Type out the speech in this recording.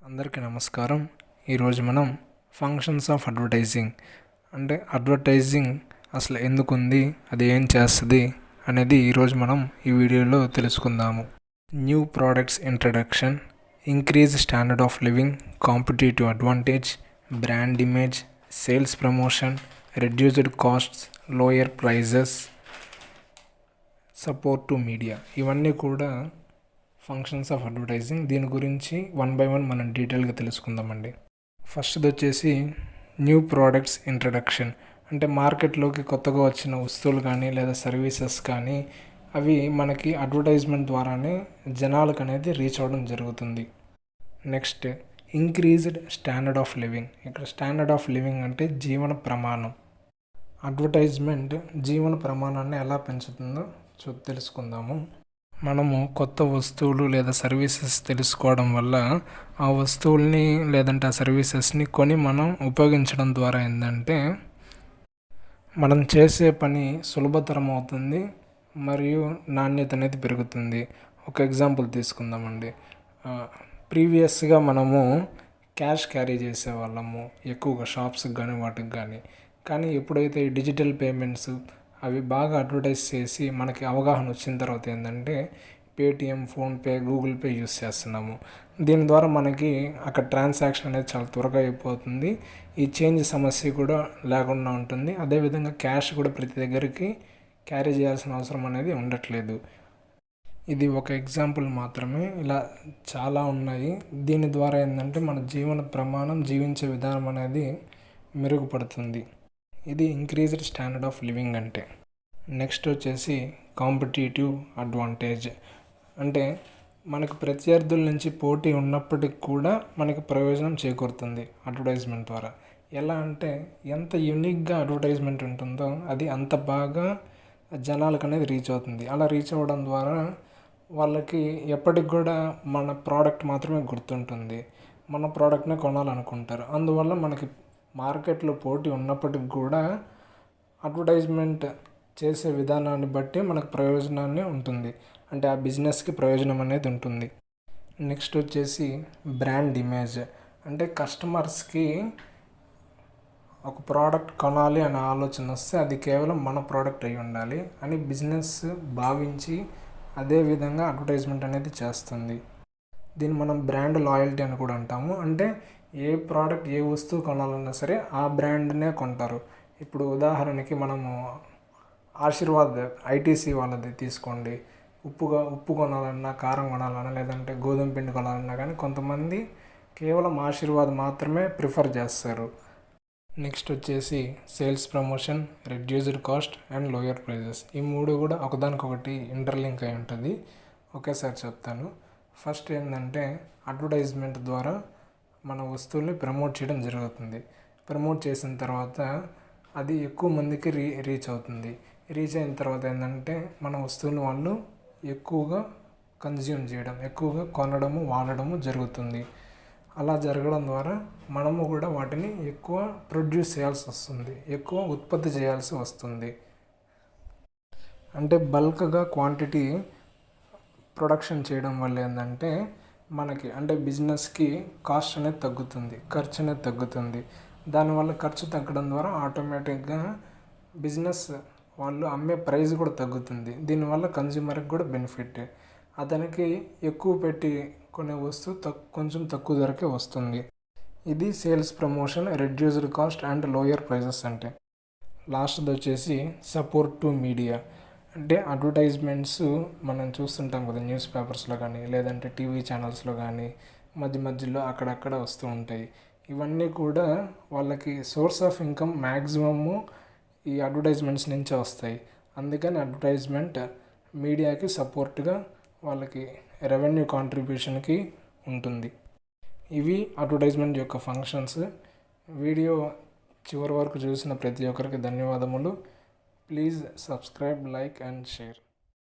అందరికీ నమస్కారం. ఈరోజు మనం ఫంక్షన్స్ ఆఫ్ అడ్వర్టైజింగ్ అంటే అడ్వర్టైజింగ్ అసలు ఎందుకు ఉంది, అది ఏం చేస్తుంది అనేది ఈరోజు మనం ఈ వీడియోలో తెలుసుకుందాము. New products introduction, increase standard of living, competitive advantage, brand image, sales promotion, reduced costs, lower prices, support to media, ఇవన్నీ కూడా ఫంక్షన్స్ ఆఫ్ అడ్వర్టైజింగ్. దీని గురించి వన్ బై వన్ మనం డీటెయిల్గా తెలుసుకుందామండి. ఫస్ట్ది వచ్చేసి న్యూ ప్రోడక్ట్స్ ఇంట్రడక్షన్, అంటే మార్కెట్లోకి కొత్తగా వచ్చిన వస్తువులు కానీ లేదా సర్వీసెస్ కానీ అవి మనకి అడ్వర్టైజ్మెంట్ ద్వారానే జనాలకు అనేది రీచ్ అవ్వడం జరుగుతుంది. Next increased standard of living. ఇక్కడ స్టాండర్డ్ ఆఫ్ లివింగ్ అంటే జీవన ప్రమాణం. అడ్వర్టైజ్మెంట్ జీవన ప్రమాణాన్ని ఎలా పెంచుతుందో తెలుసుకుందాము. మనము కొత్త వస్తువులు లేదా సర్వీసెస్ తెలుసుకోవడం వల్ల ఆ వస్తువుల్ని లేదంటే ఆ సర్వీసెస్ని కొని మనం ఉపయోగించడం ద్వారా ఏంటంటే మనం చేసే పని సులభతరం అవుతుంది మరియు నాణ్యత అనేది పెరుగుతుంది. ఒక ఎగ్జాంపుల్ తీసుకుందామండి. ప్రీవియస్గా మనము క్యాష్ క్యారీ చేసేవాళ్ళము ఎక్కువగా షాప్స్కి కానీ వాటికి కానీ ఎప్పుడైతే డిజిటల్ పేమెంట్స్ అవి బాగా అడ్వర్టైజ్ చేసి మనకి అవగాహన వచ్చిన తర్వాత ఏంటంటే Paytm, PhonePe, Google pay use చేస్తున్నాము. దీని ద్వారా మనకి అక్కడ ట్రాన్సాక్షన్ అనేది చాలా త్వరగా అయిపోతుంది. ఈ చేంజ్ సమస్య కూడా లేకుండా ఉంటుంది. అదేవిధంగా క్యాష్ కూడా ప్రతి దగ్గరికి క్యారీ చేయాల్సిన అవసరం అనేది ఉండట్లేదు. ఇది ఒక ఎగ్జాంపుల్ మాత్రమే, ఇలా చాలా ఉన్నాయి. దీని ద్వారా ఏంటంటే మన జీవన ప్రమాణం, జీవించే విధానం అనేది మెరుగుపడుతుంది. ఇది ఇంక్రీజ్డ్ స్టాండర్డ్ ఆఫ్ లివింగ్ అంటే. నెక్స్ట్ వచ్చేసి కాంపిటేటివ్ అడ్వాంటేజ్, అంటే మనకు ప్రత్యర్థుల నుంచి పోటీ ఉన్నప్పటికి కూడా మనకి ప్రయోజనం చేకూరుతుంది అడ్వర్టైజ్మెంట్ ద్వారా. ఎలా అంటే ఎంత యూనిక్గా అడ్వర్టైజ్మెంట్ ఉంటుందో అది అంత బాగా జనాలకు అనేది రీచ్ అవుతుంది. అలా రీచ్ అవ్వడం ద్వారా వాళ్ళకి ఎప్పటికి కూడా మన ప్రోడక్ట్ మాత్రమే గుర్తుంటుంది, మన ప్రోడక్ట్నే కొనాలనుకుంటారు. అందువల్ల మనకి మార్కెట్లో పోటీ ఉన్నప్పటికి కూడా అడ్వర్టైజ్మెంట్ చేసే విధానాన్ని బట్టి మనకు ప్రయోజనాన్ని ఉంటుంది, అంటే ఆ బిజినెస్కి ప్రయోజనం అనేది ఉంటుంది. నెక్స్ట్ వచ్చేసి బ్రాండ్ ఇమేజ్, అంటే కస్టమర్స్కి ఒక ప్రోడక్ట్ కొనాలి అనే ఆలోచన వస్తే అది కేవలం మన ప్రోడక్ట్ అయి ఉండాలి అని బిజినెస్ భావించి అదే విధంగా అడ్వర్టైజ్మెంట్ అనేది చేస్తుంది. దీన్ని మనం బ్రాండ్ లాయల్టీ అని కూడా అంటాము. అంటే ఏ ప్రోడక్ట్, ఏ వస్తువు కొనాలన్నా సరే ఆ బ్రాండ్నే కొంటారు. ఇప్పుడు ఉదాహరణకి మనము ఆశీర్వాద్ ఐటీసీ వాళ్ళది తీసుకోండి. ఉప్పు కొనాలన్నా, కారం కొనాలన్నా, లేదంటే గోధుమ పిండి కొనాలన్నా కానీ కొంతమంది కేవలం ఆశీర్వాద్ మాత్రమే ప్రిఫర్ చేస్తారు. నెక్స్ట్ వచ్చేసి sales promotion, reduced cost and lower prices. ఈ మూడు కూడా ఒకదానికొకటి ఇంటర్లింక్ అయి ఉంటుంది. ఒకేసారి చెప్తాను. ఫస్ట్ ఏంటంటే అడ్వర్టైజ్మెంట్ ద్వారా మన వస్తువుల్ని ప్రమోట్ చేయడం జరుగుతుంది. ప్రమోట్ చేసిన తర్వాత అది ఎక్కువ మందికి రీచ్ అవుతుంది. రీచ్ అయిన తర్వాత ఏంటంటే మన వస్తువుని వాళ్ళు ఎక్కువగా కన్జ్యూమ్ చేయడం, ఎక్కువగా కొనడము, వాడడము జరుగుతుంది. అలా జరగడం ద్వారా మనము కూడా వాటిని ఎక్కువ ప్రొడ్యూస్ చేయాల్సి వస్తుంది, ఎక్కువ ఉత్పత్తి చేయాల్సి వస్తుంది. అంటే బల్క్గా క్వాంటిటీ ప్రొడక్షన్ చేయడం వల్ల ఏంటంటే మనకి అంటే బిజినెస్కి కాస్ట్ అనేది తగ్గుతుంది, ఖర్చు అనేది తగ్గుతుంది. దానివల్ల ఖర్చు తగ్గడం ద్వారా ఆటోమేటిక్గా బిజినెస్ వాళ్ళు అమ్మే ప్రైస్ కూడా తగ్గుతుంది. దీనివల్ల కన్జ్యూమర్కి కూడా బెనిఫిట్. అతనికి ఎక్కువ పెట్టి కొనే వస్తువు కొంచెం తక్కువ ధరకే వస్తుంది. ఇది sales promotion, reduced cost and lower prices అంటే. లాస్ట్ది వచ్చేసి సపోర్ట్ టు మీడియా, అంటే అడ్వర్టైజ్మెంట్స్ మనం చూస్తుంటాం కదా న్యూస్ పేపర్స్లో కానీ లేదంటే టీవీ ఛానల్స్లో కానీ మధ్యలో అక్కడక్కడ వస్తూ ఉంటాయి. ఇవన్నీ కూడా వాళ్ళకి సోర్స్ ఆఫ్ ఇన్కమ్ మ్యాక్సిమము ఈ అడ్వర్టైజ్మెంట్స్ నుంచే వస్తాయి. అందుకని అడ్వర్టైజ్మెంట్ మీడియాకి సపోర్ట్గా వాళ్ళకి రెవెన్యూ కాంట్రిబ్యూషన్కి ఉంటుంది. ఇవి అడ్వర్టైజ్మెంట్ యొక్క ఫంక్షన్స్. వీడియో చివరి వరకు చూసిన ప్రతి ఒక్కరికి ధన్యవాదములు. Please subscribe, like and share.